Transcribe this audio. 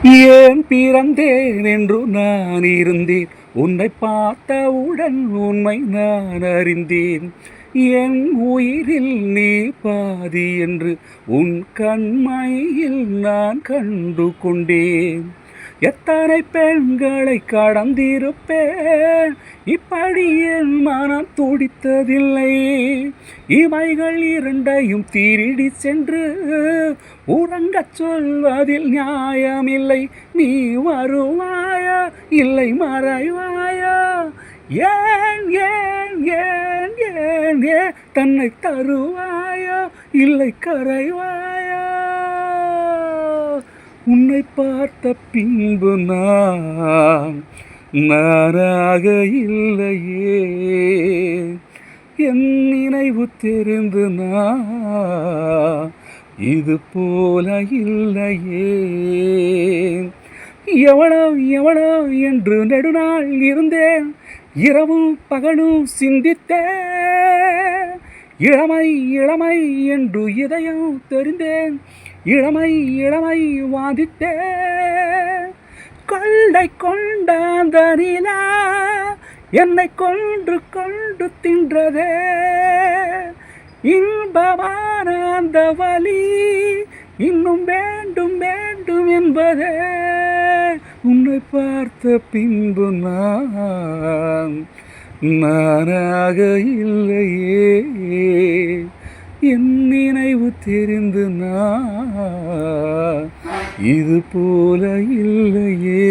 ஏன் பிறந்தேன் என்று நான் இருந்தேன், உன்னை பார்த்தவுடன் உண்மை நான் அறிந்தேன். என் உயிரில் நீ பாதி என்று உன் கண்மையில் நான் கண்டு கொண்டேன். எத்தனை பெண்களை கடந்திருப்பேன், இப்படி என் மனம் துடித்ததில்லை. இவைகள் இரண்டையும் திருடி சென்று உறங்கச் சொல்வதில் நியாயமில்லை. நீ வருவாயா இல்லை மறைவாயா? ஏன் ஏன் ஏன் ஏன் ஏன் தன்னை தருவாயா இல்லை கரைவாயா? உன்னை பார்த்த பின்பு நானாக இல்லையே, என் நினைவு தெரிந்து இது போல இல்லையே. எவனோ எவனோ என்று நெடுநாள் இருந்தேன், இரவும் பகலும் சிந்தித்தேன். இளமை இளமை என்று இதயம் தெரிந்தேன், இளமை இளமை வாதித்தேன். கொள்ளை கொண்ட அந்த நிலா என்னை கொன்று கொண்டு தின்றதே. இன்பமான அந்த வலி இன்னும் வேண்டும் வேண்டும் என்பதே. உன்னை பார்த்த பின்பு நானாக இல்லையே, என் நினைவு தெரிந்து இது போல இல்லையே.